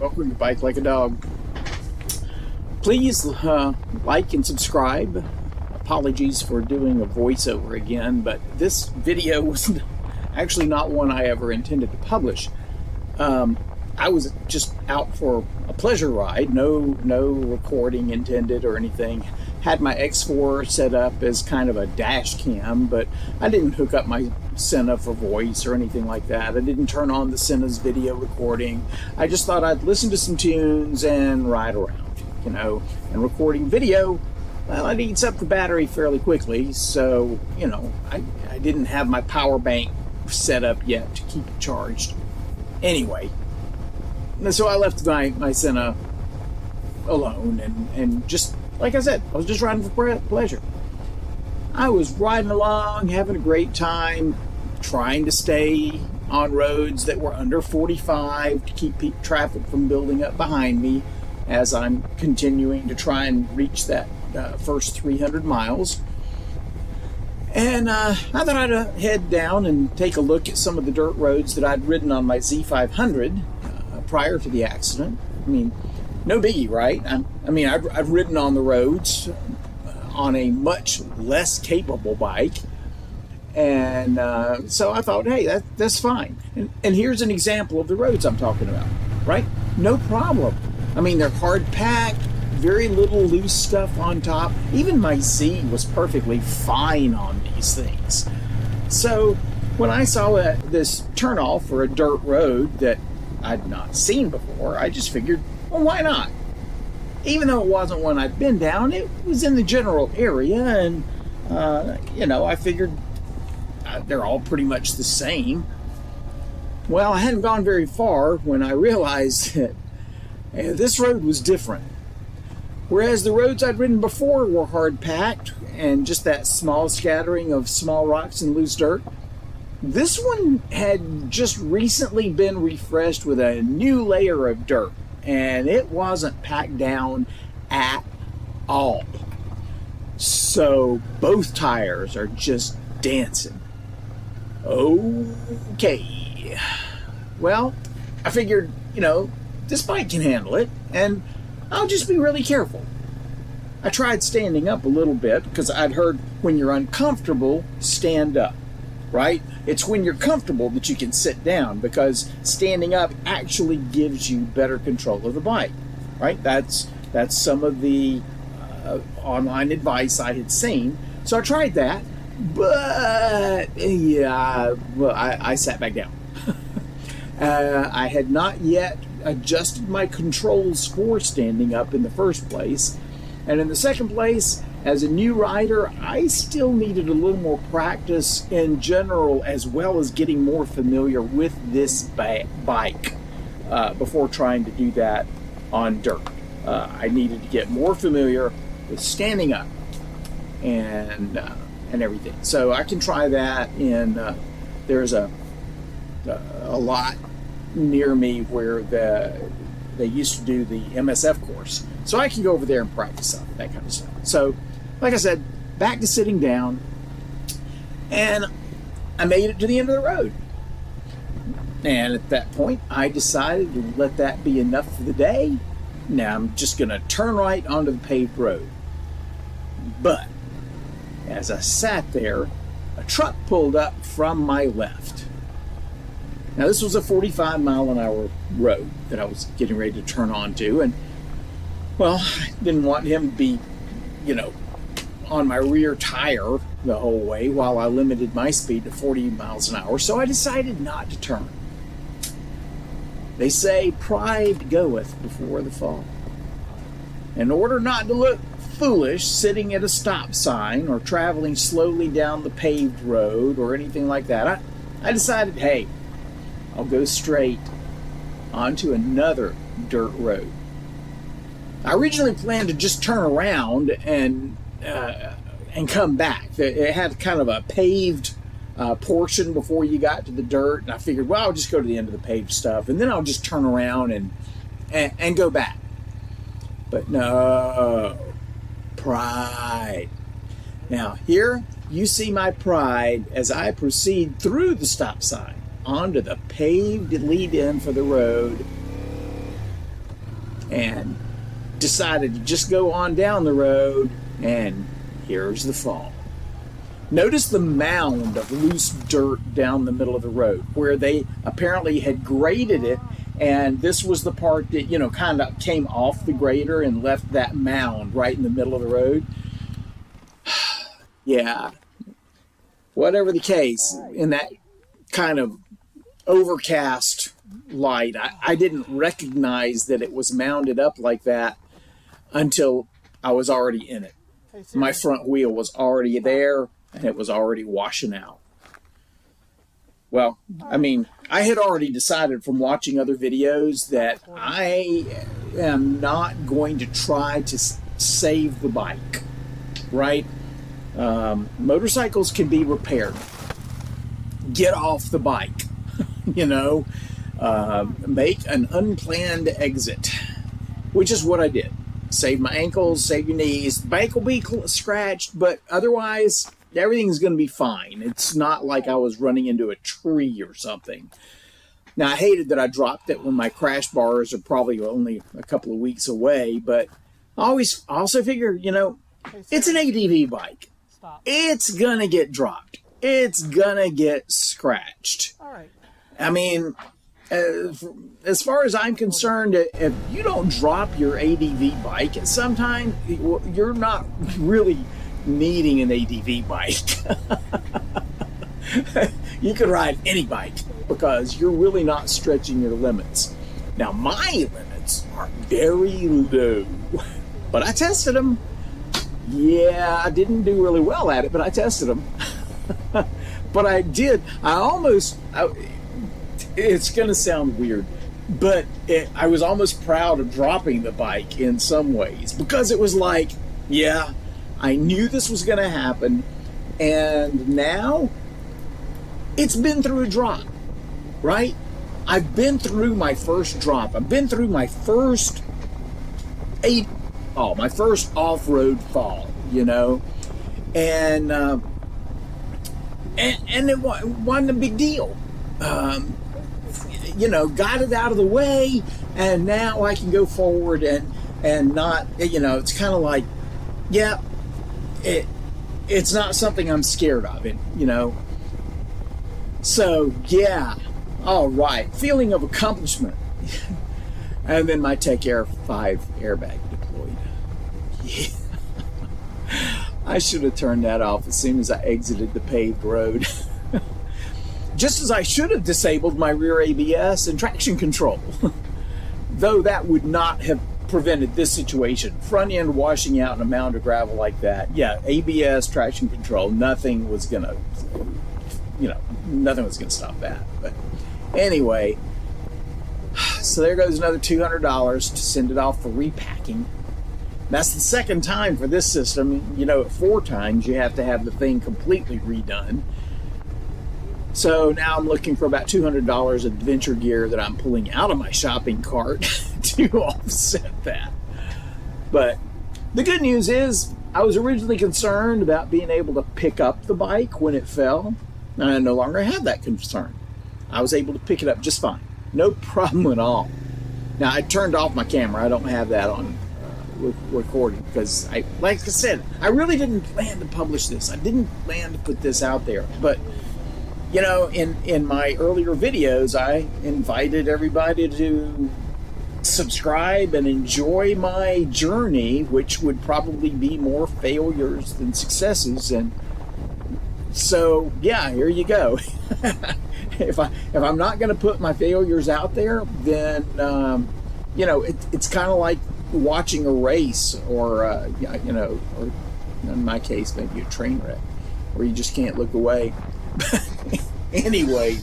Welcome to Bike Like a Dog. Please like and subscribe. Apologies for doing a voiceover again, but this video was actually not one I ever intended to publish. I was just out for a pleasure ride, no recording intended or anything. Had my X4 set up as kind of a dash cam, but I didn't hook up my Senna for voice or anything like that. I didn't turn on the Senna's video recording. I just thought I'd listen to some tunes and ride around, and recording video, well, it eats up the battery fairly quickly, so, I didn't have my power bank set up yet to keep it charged. Anyway, so I left my Senna alone and just, like I said, I was just riding for pleasure. I was riding along, having a great time, trying to stay on roads that were under 45 to keep traffic from building up behind me as I'm continuing to try and reach that first 300 miles. And I thought I'd head down and take a look at some of the dirt roads that I'd ridden on my Z500 prior to the accident. I mean, no biggie, right? I've ridden on the roads on a much less capable bike, and so I thought, hey, that's fine. And here's an example of the roads I'm talking about, right? No problem. I mean, they're hard packed, very little loose stuff on top. Even my Z was perfectly fine on these things. So when I saw this turnoff for a dirt road that I'd not seen before, I just figured, well, why not? Even though it wasn't one I'd been down, it was in the general area, and I figured they're all pretty much the same. Well, I hadn't gone very far when I realized that this road was different. Whereas the roads I'd ridden before were hard packed and just that small scattering of small rocks and loose dirt, this one had just recently been refreshed with a new layer of dirt, and it wasn't packed down at all. So both tires are just dancing. Okay. Well, I figured, this bike can handle it, and I'll just be really careful. I tried standing up a little bit because I'd heard when you're uncomfortable, stand up, right? It's when you're comfortable that you can sit down, because standing up actually gives you better control of the bike, right? That's some of the online advice I had seen. So I tried that, but I sat back down. I had not yet adjusted my controls for standing up in the first place. And in the second place, as a new rider, I still needed a little more practice in general, as well as getting more familiar with this bike before trying to do that on dirt. I needed to get more familiar with standing up and everything. So I can try that in, there's a lot near me where they used to do the MSF course. So I can go over there and practice that kind of stuff. So, like I said, back to sitting down, and I made it to the end of the road. And at that point, I decided to let that be enough for the day. Now I'm just going to turn right onto the paved road. But as I sat there, a truck pulled up from my left. Now this was a 45-mile-an-hour road that I was getting ready to turn onto, and well, I didn't want him to be, on my rear tire the whole way while I limited my speed to 40 miles an hour, so I decided not to turn. They say pride goeth before the fall. In order not to look foolish sitting at a stop sign or traveling slowly down the paved road or anything like that, I decided, hey, I'll go straight onto another dirt road. I originally planned to just turn around and come back. It had kind of a paved portion before you got to the dirt, and I figured, well, I'll just go to the end of the paved stuff, and then I'll just turn around and go back. But no, pride. Now here you see my pride as I proceed through the stop sign onto the paved lead-in for the road, and decided to just go on down the road, and here's the fall. Notice the mound of loose dirt down the middle of the road where they apparently had graded it, and this was the part that, you know, kind of came off the grader and left that mound right in the middle of the road. Yeah, whatever the case, in that kind of overcast light, I didn't recognize that it was mounded up like that until I was already in it. My front wheel was already there, and it was already washing out. Well, I mean, I had already decided from watching other videos that I am not going to try to save the bike, right? Motorcycles can be repaired. Get off the bike, you know, make an unplanned exit, which is what I did. Save my ankles, save your knees. The bike will be scratched, but otherwise, everything's going to be fine. It's not like I was running into a tree or something. Now, I hated that I dropped it when my crash bars are probably only a couple of weeks away, but I also figure, you know, it's an ADV bike. It's going to get dropped. It's going to get scratched. All right. I mean, as far as I'm concerned, if you don't drop your ADV bike at some time, you're not really needing an ADV bike. You can ride any bike because you're really not stretching your limits. Now, my limits are very low, but I tested them. Yeah, I didn't do really well at it, but I tested them. But I did. It's going to sound weird, but I was almost proud of dropping the bike in some ways, because it was like, yeah, I knew this was going to happen, and now it's been through a drop, right? I've been through my first drop. I've been through my first my first off-road fall, you know, and it wasn't a big deal. You know, got it out of the way, and now I can go forward and not, you know, it's kind of like, yeah, it's not something I'm scared of, you know. So, yeah, all right, feeling of accomplishment. And then my Tech Air 5 airbag deployed. Yeah. I should have turned that off as soon as I exited the paved road. Just as I should have disabled my rear ABS and traction control. Though that would not have prevented this situation. Front end washing out in a mound of gravel like that. Yeah, ABS, traction control, nothing was gonna, you know, nothing was gonna stop that. But anyway, so there goes another $200 to send it off for repacking. That's the second time for this system. You know, 4 times you have to have the thing completely redone. So now I'm looking for about $200 of adventure gear that I'm pulling out of my shopping cart to offset that. But the good news is I was originally concerned about being able to pick up the bike when it fell, and I no longer have that concern. I was able to pick it up just fine. No problem at all. Now, I turned off my camera. I don't have that on recording because, like I said, I really didn't plan to publish this. I didn't plan to put this out there. But, you know, in my earlier videos, I invited everybody to subscribe and enjoy my journey, which would probably be more failures than successes. And so, yeah, here you go. If I'm not going to put my failures out there, then you know, it's kind of like watching a race, or you know, or in my case, maybe a train wreck, where you just can't look away. Anyway,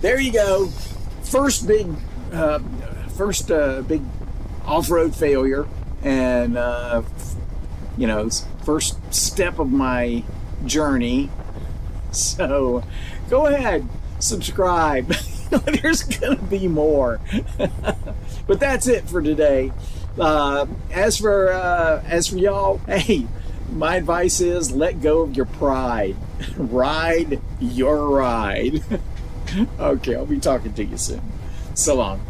there you go. First big off-road failure, and you know, first step of my journey. So go ahead, subscribe. There's gonna be more. But that's it for today. As for y'all, hey, my advice is let go of your pride. Ride your ride. Okay, I'll be talking to you soon. So long.